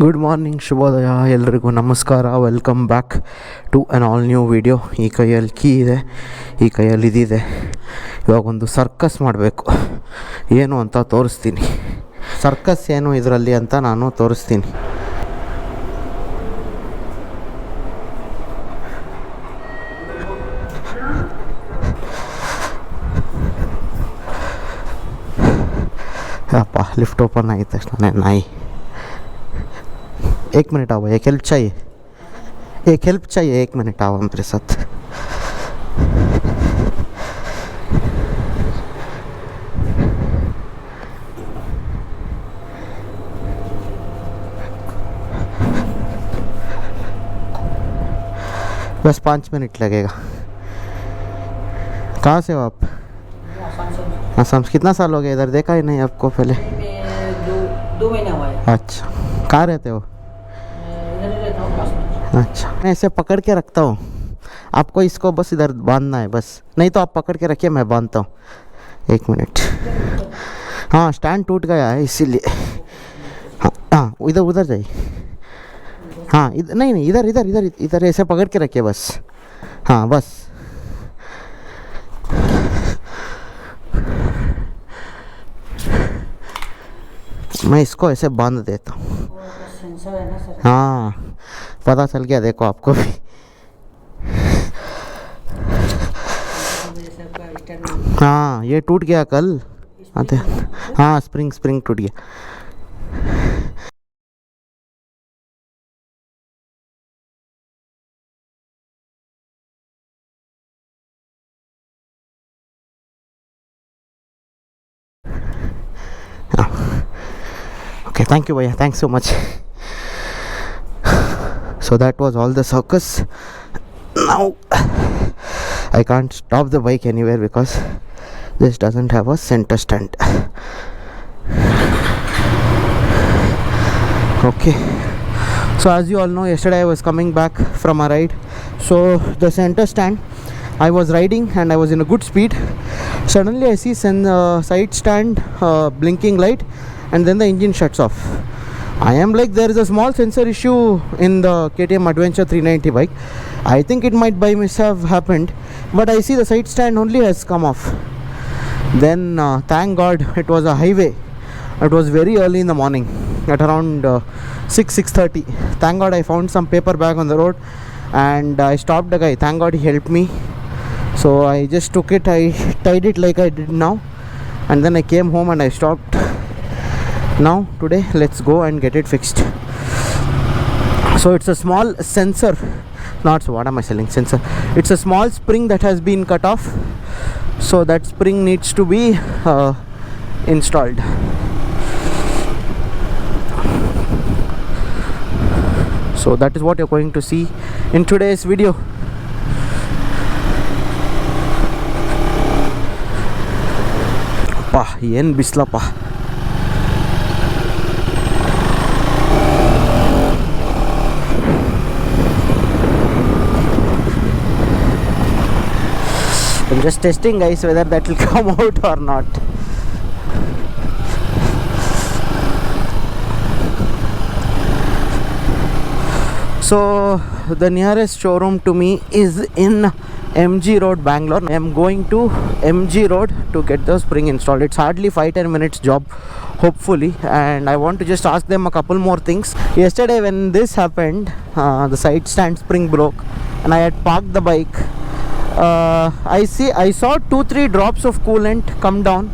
Good morning, ಶುಭೋದಯ ಎಲ್ರಿಗೂ ನಮಸ್ಕಾರ. Welcome back to an all new video. ಈ ಕೈಯಲ್ಲಿ ಕೀ ಇದೆ, ಈ ಕೈಯಲ್ಲಿ ಇದಿದೆ. ಇವಾಗ ಒಂದು ಸರ್ಕಸ್ ಮಾಡಬೇಕು. ಏನು ಅಂತ ತೋರಿಸ್ತೀನಿ. ಸರ್ಕಸ್ ಏನು ಇದರಲ್ಲಿ ಅಂತ ನಾನು ತೋರಿಸ್ತೀನಿ. ಅಪ್ಪ लिफ्ट ओपन आई तक नाई 1 मिनट आओ, एक हेल्प चाहिए, 1 मिनट आओ मेरे साथ. बस 5 मिनट लगेगा. कहाँ से हो आप? असम. कितना साल हो गया इधर? देखा ही नहीं आपको पहले. दो महीना हुआ है. अच्छा, कहाँ रहते हो? इधर ही रहता हूँ पास में. अच्छा, मैं ऐसे पकड़ के रखता हूँ, आपको इसको बस इधर बांधना है बस. नहीं तो आप पकड़ के रखिए, मैं बांधता हूँ. 1 मिनट. हाँ, स्टैंड टूट गया है इसीलिए. हाँ हाँ, इधर उधर जाइए. हाँ इधर नहीं नहीं, इधर इधर इधर इधर ऐसे पकड़ के रखिए बस. हाँ बस. मैं इसको ऐसे बांध देता हूँ. सेंसर है ना सर. हाँ, पता चल गया, देखो आपको भी. हाँ, ये टूट गया कल. आते. हाँ, स्प्रिंग टूट गया. Okay, thank you bhaiya, thanks so much. So that was all the circus. Now I can't stop the bike anywhere because this doesn't have a center stand. Okay, so as you all know, yesterday I was coming back from a ride. So the center stand, I was riding and I was in a good speed. Suddenly I see side stand blinking light, and then the engine shuts off. I am like, there is a small sensor issue in the KTM Adventure 390 bike. I think it might by mishap happened, but I see the side stand only has come off. Then thank God it was a highway. It was very early in the morning, at around 6:30. Thank God I found some paper bag on the road and I stopped the guy. Thank God he helped me. So I just took it, I tied it like I did now, and then I came home and I stopped. Now today let's go and get it fixed. So it's a small sensor, not what am I selling sensor, it's a small spring that has been cut off, so that spring needs to be installed. So that is what you're going to see in today's video. Pa yen bislapa. I'm just testing guys whether that will come out or not. So the nearest showroom to me is in MG Road, Bangalore. I am going to MG Road to get the spring installed. It's hardly 5-10 minutes job, hopefully, and I want to just ask them a couple more things. Yesterday when this happened, the side stand spring broke and I had parked the bike. I saw 2-3 drops of coolant come down,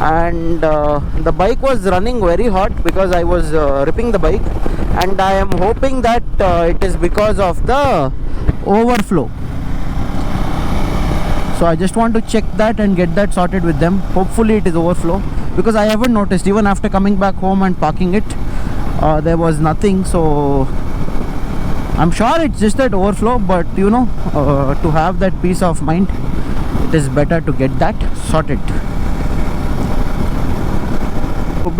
and the bike was running very hot because I was ripping the bike, and I am hoping that it is because of the overflow. So I just want to check that and get that sorted with them. Hopefully it is overflow, because I haven't noticed even after coming back home and parking it. There was nothing, so I'm sure it's just that overflow, but you know, to have that peace of mind, it is better to get that sorted.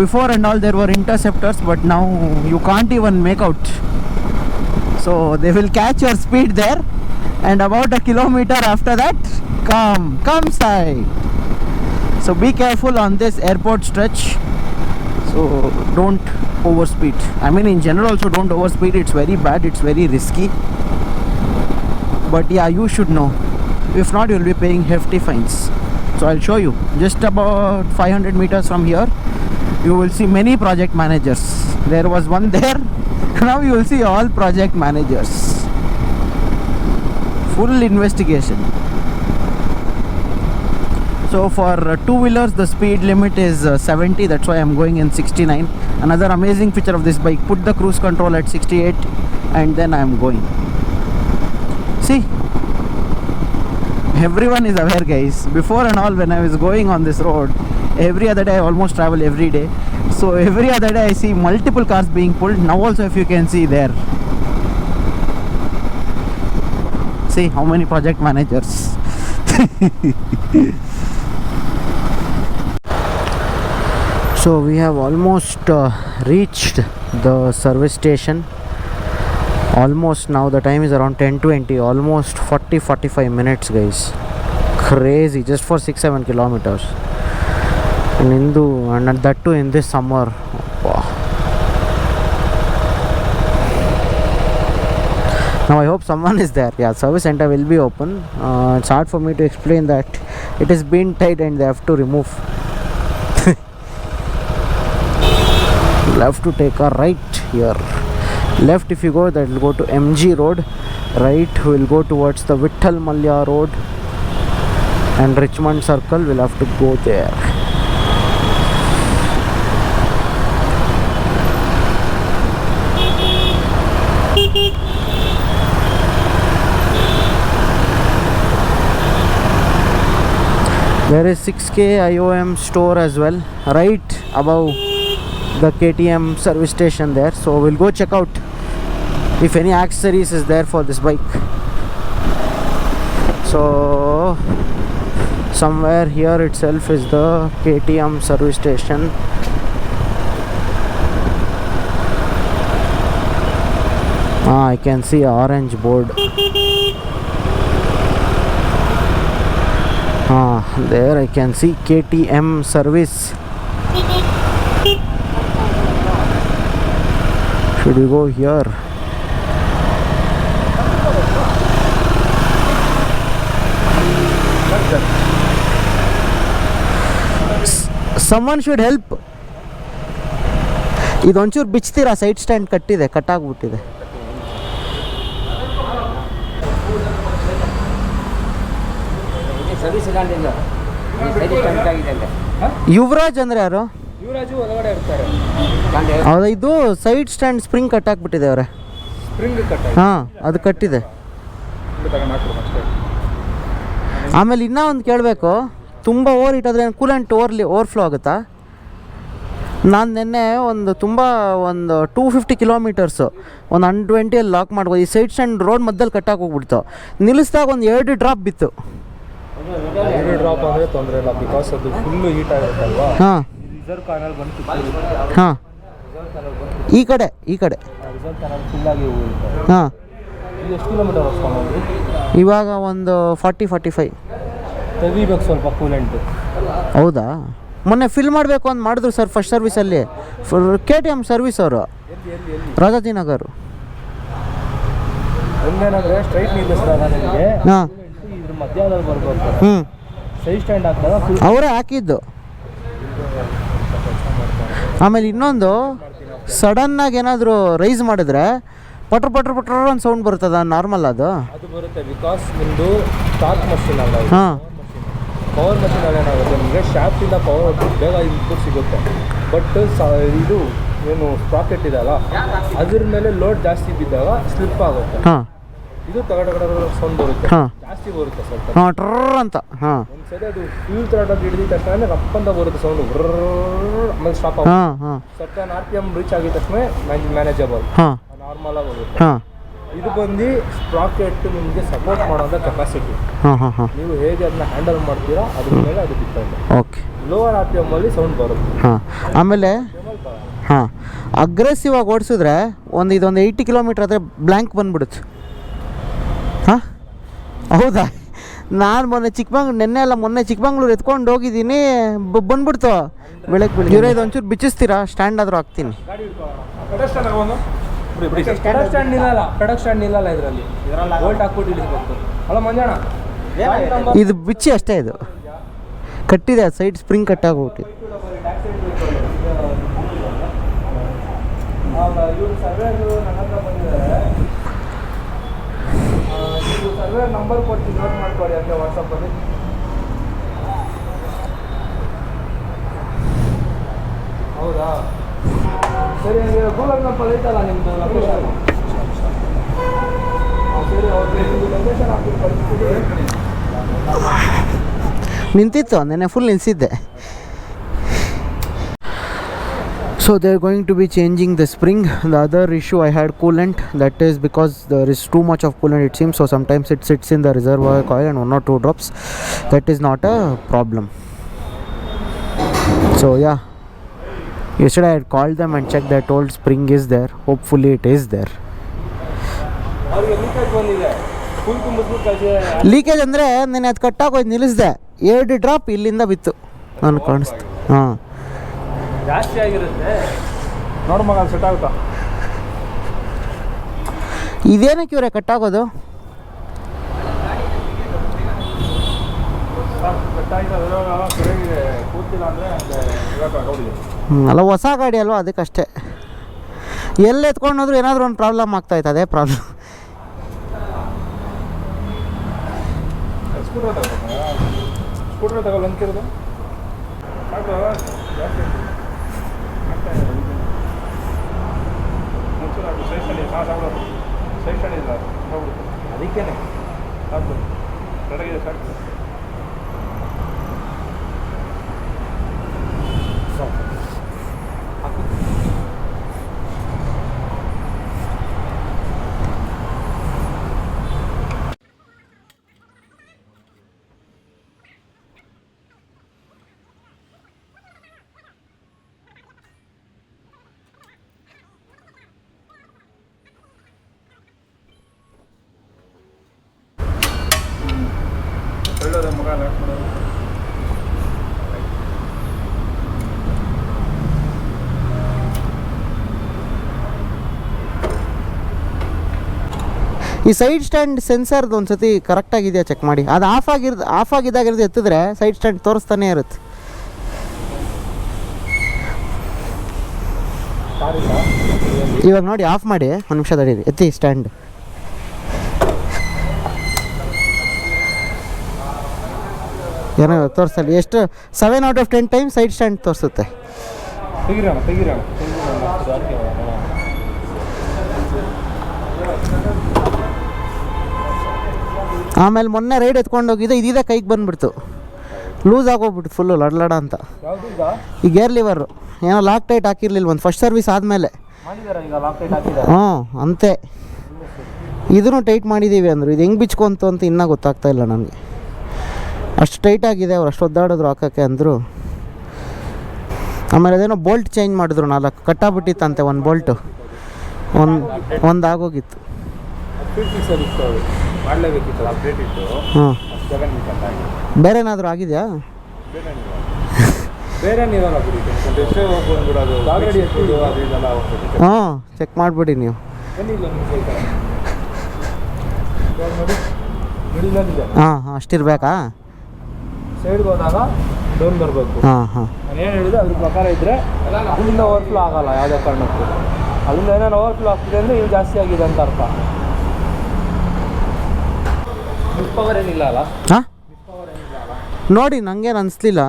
Before and all there were interceptors, but now you can't even make out. So they will catch your speed there, and about a kilometer after that, come side. So be careful on this airport stretch. So don't overspeed. I mean, in general also don't overspeed. It's very bad, it's very risky. But yeah, you should know. If not, you'll be paying hefty fines. So I'll show you. Just about 500 meters from here, you will see many project managers. There was one there. Now you will see all project managers. Full investigation. So for two-wheelers, the speed limit is 70. That's why I'm going in 69. Another amazing feature of this bike, put the cruise control at 68 and then I'm going. See, everyone is aware, guys. Before and all, when I was going on this road, every other day I almost travel every day. So every other day I see multiple cars being pulled. Now also, if you can see there, see how many project managers. So we have almost reached the service station. Almost now, the time is around 10:20. Almost 40-45 minutes, guys. Crazy, just for 6-7 kilometers. And that too in this summer. Wow. Now I hope someone is there. Yeah, service center will be open. It's hard for me to explain that. It has been tight and they have to remove. You'll have to take a right here. Left if you go, that will go to MG road. Right will go towards the Vittal Malya road. And Richmond Circle, we'll have to go there. There is 6K IOM store as well, right above the KTM service station there. So we'll go check out if any accessories is there for this bike. So somewhere here itself is the KTM service station. I can see an orange board. There I can see KTM service. Should we go here? Someone should help. ಇದೊಂಚೂರು ಬಿಚ್ತೀರಾ? Side stand ಕಟ್ಟಿದೆ, ಕಟ್ಟಾಗ್ಬಿಟ್ಟಿದೆ. ಯುವರಾಜ್ ಅಂದ್ರೆ ಯಾರು? ಹೌದಾ? ಇದು side stand spring ಕಟ್ಟಾಕ್ಬಿಟ್ಟಿದೆ ಅವರೇ. ಹಾಂ, ಅದು ಕಟ್ಟಿದೆ. ಆಮೇಲೆ ಇನ್ನೂ ಒಂದು ಕೇಳಬೇಕು, ತುಂಬ ಓವರ್ ಇಟ್ಟಾದ್ರೆ ಕೂಲೆಂಟ್ ಓವರ್ಫ್ಲೋ ಆಗುತ್ತಾ? ನಾನು ನಿನ್ನೆ ಒಂದು 250 ಕಿಲೋಮೀಟರ್ಸು ಒಂದು 120 ಲಾಕ್ ಮಾಡ್ಬೋದು. ಈ ಸೈಡ್ ಸ್ಟ್ಯಾಂಡ್ ರೋಡ್ ಮಧ್ಯದಲ್ಲಿ ಕಟ್ಟಾಕಿ ಹೋಗ್ಬಿಡ್ತು. ನಿಲ್ಲಿಸಿದಾಗ ಒಂದು 2 ಡ್ರಾಪ್ ಬಿತ್ತು. 2 ಡ್ರಾಪ್ ಅಂದರೆ ತೊಂದರೆ ಇಲ್ಲ, ಬಿಕಾಸ್ ಅದು ಫುಲ್ಲು ಹೀಟ್ ಆಗುತ್ತಲ್ವಾ. ಹಾಂ ಹಾಂ, ಈ ಕಡೆ ಹಾಂ. ಎಷ್ಟು ಕಿಲೋಮೀಟರ್ ಹೊಸ್ಕೊಂಡ್ರಿ? ಇವಾಗ ಒಂದು 40-45 ತೆಗಿಬೇಕು ಸ್ವಲ್ಪ ಕೂಲೆಂಟು. ಹೌದಾ? ಮೊನ್ನೆ ಫಿಲ್ ಮಾಡಬೇಕು ಅಂತ ಮಾಡಿದ್ರು ಸರ್ ಫಸ್ಟ್ ಸರ್ವಿಸಲ್ಲಿ. KTM ಸರ್ವಿಸ್ ಅವರು ರಾಜಾಜಿನಗರ್. ಒಂದೇನಂದರೆ ಸ್ಟ್ರೈಟ್ ನಿಲ್ಲಿಸಿದಾಗ ನಿಮಗೆ ಹಾಂ ಇದ್ರ ಮಧ್ಯದಲ್ಲಿ ಬರ್ಬೇಕು. ಸೈಡ್ ಸ್ಟ್ಯಾಂಡ್ ಹಾಕಿದಾಗ ಅವರೇ ಹಾಕಿದ್ದು. ಆಮೇಲೆ ಇನ್ನೊಂದು, ಸಡನ್ನಾಗಿ ಏನಾದರೂ ರೈಸ್ ಮಾಡಿದ್ರೆ ಪಟ್ರ ಅಂತ ಸೌಂಡ್ ಬರ್ತದ? ನಾರ್ಮಲ್ ಅದು ಬರುತ್ತೆ, ಬಿಕಾಸ್ ನಿಮ್ಮದು ಸ್ಟಾಕ್ ಮಷಿನ್ ಅಲ್ಲ. ಹಾಂ, ಪವರ್ ಮಷಿನಲ್ಲಿ ಏನಾಗುತ್ತೆ ನಿಮಗೆ ಶಾಫ್ಟಿಂದ ಪವರ್ ಬೇಗ ಇನ್ಪುಟ್ ಸಿಗುತ್ತೆ. ಬಟ್ ಇದು ಏನು ಸ್ಪ್ರಾಕೆಟ್ ಇದೆಯಲ್ಲ, ಅದ್ರ ಮೇಲೆ ಲೋಡ್ ಜಾಸ್ತಿ ಬಿದ್ದಾಗ ಸ್ಲಿಪ್ ಆಗುತ್ತೆ. ಹಾಂ, ಇದು ತಗಡ ಸೌಂಡ್ ಬರುತ್ತೆ, ಜಾಸ್ತಿ ಬರುತ್ತೆ ಸ್ವಲ್ಪ. ಹಾಂ, ಟ್ರರ್ ಅಂತ. ಹಾಂ, ಒಂದ್ಸರಿ ಅದು ಫ್ಯೂಲ್ ಥ್ರಾಟಲ್ಲಿ ಹಿಡಿದ ತಕ್ಷಣ ರಪ್ಪಂತ ಬರುತ್ತೆ ಸೌಂಡು. ಆಮೇಲೆ ಸ್ಟಾಪ್ ಆಗುತ್ತೆ. ಹಾಂ ಹಾಂ, ಸರ್ಟನ್ RPM ರೀಚ್ ಆಗಿದ ತಕ್ಷಣ ಮ್ಯಾನೇಜಬಲ್, ಹಾಂ, ನಾರ್ಮಲ್ ಆಗಿ ಹೋಗುತ್ತೆ. ಹಾಂ, ಇದು ಬಂದು ಸ್ಪ್ರಾಕೆಟ್ ನಿಮಗೆ ಸಪೋರ್ಟ್ ಮಾಡೋಂಥ ಕೆಪಾಸಿಟಿ. ಹಾಂ ಹಾಂ ಹಾಂ, ನೀವು ಹೇಗೆ ಅದನ್ನ ಹ್ಯಾಂಡಲ್ ಮಾಡ್ತೀರಾ ಅದ್ರ ಮೇಲೆ ಅದು ಡಿಪೆಂಡ್. ಓಕೆ. ಲೋವರ್ RPM ಅಲ್ಲಿ ಸೌಂಡ್ ಬರುತ್ತೆ. ಹಾಂ, ಆಮೇಲೆ ಹಾಂ, ಅಗ್ರೆಸಿವ್ ಆಗಿ ಓಡಿಸಿದ್ರೆ ಇದೊಂದು 80 ಕಿಲೋಮೀಟ್ರ್ ಆದರೆ ಬ್ಲ್ಯಾಂಕ್ ಬಂದ್ಬಿಡುತ್ತೆ. ಹಾಂ, ಹೌದಾ? ನಾನು ಮೊನ್ನೆ ಚಿಕ್ಕಮಂಗ್ಳೂರು ಎತ್ಕೊಂಡು ಹೋಗಿದ್ದೀನಿ, ಬಂದ್ಬಿಡ್ತು ಬೆಳಗ್ಗೆ ಇವ್ರೆ ಇದು ಒಂಚೂರು ಬಿಚ್ಚಿಸ್ತೀರಾ, ಸ್ಟ್ಯಾಂಡ್ ಆದರೂ ಹಾಕ್ತೀನಿ. ಇದರಲ್ಲಿ ಬೋಲ್ಟ್ ಹಾಕ್ಬಿಟ್ಟು ಇಳಿಸ್ಬೇಕು. ಅಲ್ಲ ಮಂಜಣ್ಣ, ಇದು ಬಿಚ್ಚಿ ಅಷ್ಟೇ, ಇದು ಕಟ್ಟಿದೆ ಸೈಡ್ ಸ್ಪ್ರಿಂಗ್ ಕಟ್ಟಾಗೋಗ್ಬಿಟ್ಟು. ಇವ್ರು ಸರ್ವೇರು ನನ್ನ ಹತ್ರ ಬಂದಿದ್ದಾರೆ. ನೀವು ಸರ್ವೇರ್ ನಂಬರ್ ಕೊಡ್ತೀನಿ, ನೋಟ್ ಮಾಡ್ಕೊಳ್ಳಿ ಅಂತ ವಾಟ್ಸಪ್ಪಲ್ಲಿ. ಹೌದಾ, ಸರಿ. ಗೂಗಲ್ ಮ್ಯಾಪಲ್ಲಿ ಐತಲ್ಲ ನಿಮ್ಮದು ಲೊಕೇಶನ್? ಸರಿ, ಅವ್ರಿಗೆ ನಿಮ್ಮದು ಲೊಕೇಶನ್ ಹಾಕ್ಬಿಟ್ಟು ಕಳಿಸ್ಬಿಡಿ. ನಿಂತಿತ್ತು ನೆನ್ನೆ full ನಿಲ್ಲಿಸಿದ್ದೆ. So they are going to be changing the spring. The other issue I had coolant, that is because there is too much of coolant it seems, so sometimes it sits in the reservoir coil and 1 or 2 drops. That is not a problem. So yeah, yesterday I had called them and checked, that old spring is there. Hopefully it is there. Leakage ಅಂದರೆ ನಾನು ಅದು ಕಟ್ಟಾಗೋದು ನಿಲ್ಲಿಸಿದೆ, 2 drop ಇಲ್ಲಿಂದ ಬಿತ್ತು ನಾನು ಕಾಣಿಸ್ತು. ಹಾಂ, ಜಾಸ್ತಿ ಆಗಿರುತ್ತೆ ನೋಡು ಮಗ, ಸೆಟ್ ಆಗುತ್ತಾ? ಇದೇನಕ್ಕೆ ಇವರೇ ಕಟ್ಟಾಗೋದು? ಅಲ್ಲ, ಹೊಸ ಗಾಡಿ ಅಲ್ವಾ, ಅದಕ್ಕಷ್ಟೇ. ಎಲ್ಲಿ ಎತ್ಕೊಂಡೋದ್ರು ಏನಾದರೂ ಒಂದು ಪ್ರಾಬ್ಲಮ್ ಆಗ್ತಾಯಿತ್ತು, ಅದೇ ಪ್ರಾಬ್ಲಮ್. ಸ್ಕೂಟ್ರ್ ತಗೊಳ್ಳಿ ಅಂತಿರೋದು ಅದಕ್ಕೇನೆ ಈ ಸೈಡ್ ಸ್ಟ್ಯಾಂಡ್ ಸೆನ್ಸರ್ದು ಒಂದು ಸತಿ ಕರೆಕ್ಟಾಗಿದೆಯಾ ಚೆಕ್ ಮಾಡಿ. ಅದು ಆಫ್ ಆಗಿದ್ದಾಗಿರೋದು ಎತ್ತಿದ್ರೆ ಸೈಡ್ ಸ್ಟ್ಯಾಂಡ್ ತೋರಿಸ್ತಾನೆ ಇರುತ್ತೆ. ಇವಾಗ ನೋಡಿ, ಆಫ್ ಮಾಡಿ, ಒಂದು ನಿಮಿಷ ತಡೀರಿ, ಎತ್ತಿ ಸ್ಟ್ಯಾಂಡ್. ಏನೋ ತೋರಿಸಲ್ಲ, ಎಷ್ಟು 7 out of 10 time side stand ತೋರಿಸುತ್ತೆ. ಆಮೇಲೆ ಮೊನ್ನೆ ರೈಡ್ ಎತ್ಕೊಂಡು ಹೋಗಿದ್ದೆ, ಇದೀಗ ಕೈಗೆ ಬಂದುಬಿಡ್ತು, ಲೂಸ್ ಆಗೋಗ್ಬಿಟ್ಟು ಫುಲ್ಲು ಲಡ್ಲಡ ಅಂತ. ಈ ಗೇರ್ ಲಿವರು ಏನೋ ಲಾಕ್ ಟೈಟ್ ಹಾಕಿರ್ಲಿಲ್ಲ ಒಂದು ಫಸ್ಟ್ ಸರ್ವಿಸ್ ಆದಮೇಲೆ. ಹ್ಞೂ, ಅಂತೆ. ಇದನ್ನು ಟೈಟ್ ಮಾಡಿದ್ದೀವಿ ಅಂದರು, ಇದು ಹೆಂಗೆ ಬಿಚ್ಕೊಂತು ಅಂತ ಇನ್ನೂ ಗೊತ್ತಾಗ್ತಾ ಇಲ್ಲ ನನಗೆ. ಅಷ್ಟು ಟೈಟ್ ಆಗಿದೆ, ಅವ್ರು ಅಷ್ಟು ಒದ್ದಾಡಿದ್ರು ಹಾಕೋಕ್ಕೆ ಅಂದರು. ಆಮೇಲೆ ಅದೇನೋ ಬೋಲ್ಟ್ ಚೇಂಜ್ ಮಾಡಿದ್ರು, 4 ಕಟ್ಟಾಗ್ಬಿಟ್ಟಿತ್ತಂತೆ, ಒಂದು ಬೋಲ್ಟು ಒಂದು ಆಗೋಗಿತ್ತು. ಹಾಂ, ಬೇರೆ ಏನಾದರೂ ಆಗಿದೆಯಾ? ಹಾಂ, ಚೆಕ್ ಮಾಡಿಬಿಡಿ ನೀವು. ಹಾಂ ಹಾಂ, ಅಷ್ಟಿರ್ಬೇಕಾ? ಸೈಡ್ಗೆ ಹೋದಾಗ ಡೌನ್ ಬರಬೇಕು. ಹಾಂ ಹಾಂ, ನಾನು ಏನು ಹೇಳಿದೆ ಅದ್ರ ಪ್ರಕಾರ ಇದ್ದರೆ ಅಲ್ಲಿಂದ ಓವರ್ಫ್ಲೋ ಆಗೋಲ್ಲ ಯಾವುದೇ ಕಾರಣಕ್ಕೂ. ಅಲ್ಲಿಂದ ಏನಾದ್ರು ಓವರ್ಫ್ಲೋ ಆಗ್ತಿದೆ ಅಂದರೆ ಇದು ಜಾಸ್ತಿ ಆಗಿದೆ ಅಂತ ಅರ್ಥ. ಮಿಸ್ ಪವರ್ ಏನಿಲ್ಲ ಅಲ್ಲ? ಹಾಂ, ನೋಡಿ ನನಗೇನು ಅನಿಸ್ಲಿಲ್ಲ.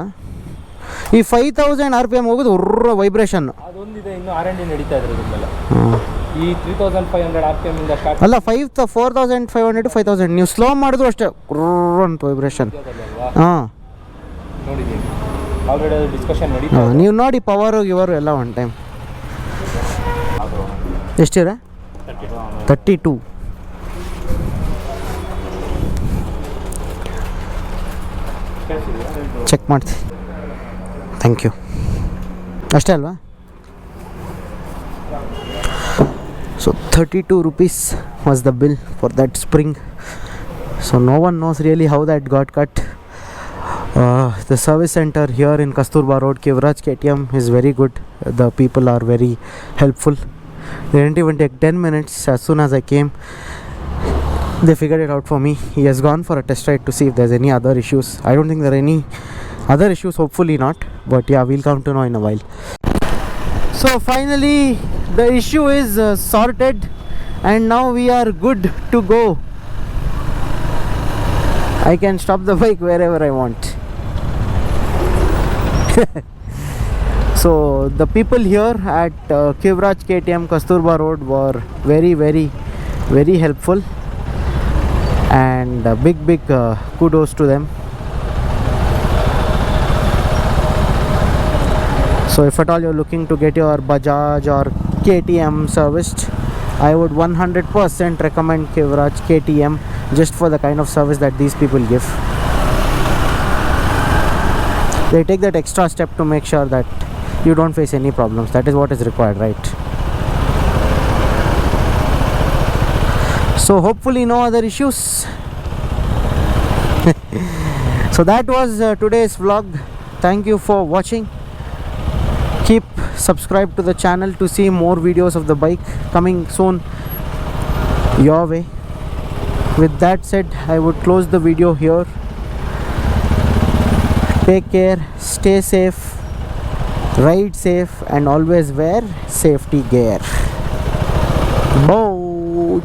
ಈ 5000 RPM ಹೋಗೋದು ಉರ್ರ ವೈಬ್ರೇಷನ್ನು ಅದೊಂದಿದೆ. ಇನ್ನು R&D ನಡೀತಾ ಇದ್ರೆ ಇದ್ರ ಮೇಲೆ. ಈ 3500 RPM ಇಂದ ಸ್ಟಾರ್ಟ್ ಅಲ್ಲ, 4500 to 5000 ನೀವು ಸ್ಲೋ ಮಾಡಿದ್ರು ಅಷ್ಟೇ ಅಂತ ವೈಬ್ರೇಷನ್. ಹಾಂ, ನೋಡಿದ್ದೀನಿ ಆಲ್ರೆಡಿ, ಅದು ಡಿಸ್ಕಷನ್ ನಡೀತಾ. ನೀವು ನೋಡಿ ಪವರು ಗಿವರು ಎಲ್ಲ ಒನ್ ಟೈಮ್. ಎಷ್ಟಿರ? 32. ಚೆಕ್ ಮಾಡ್ತೀನಿ. Thank you. ಅಷ್ಟೇ ಅಲ್ವಾ? So 32 rupees was the bill for that spring. So no one knows really how that got cut. The service center here in Kasturba Road, Kivraj KTM, is very good. The people are very helpful. They didn't even take 10 minutes. As soon as I came, they figured it out for me. He has gone for a test ride to see if there's any other issues. I don't think there are any other issues, hopefully not, but yeah, we'll come to know in a while. So finally the issue is sorted, and now we are good to go. I can stop the bike wherever I want. So the people here at Kivraj KTM Kasturba Road were very helpful, and big kudos to them. So if at all you're looking to get your Bajaj or KTM serviced, I would 100% recommend Kivraj KTM, just for the kind of service that these people give. They take that extra step to make sure that you don't face any problems. That is what is required, right? So hopefully no other issues. So that was today's vlog. Thank you for watching. Keep subscribed to the channel to see more videos of the bike coming soon your way. With that said, I would close the video here. Take care, stay safe, ride safe, and always wear safety gear. Bye.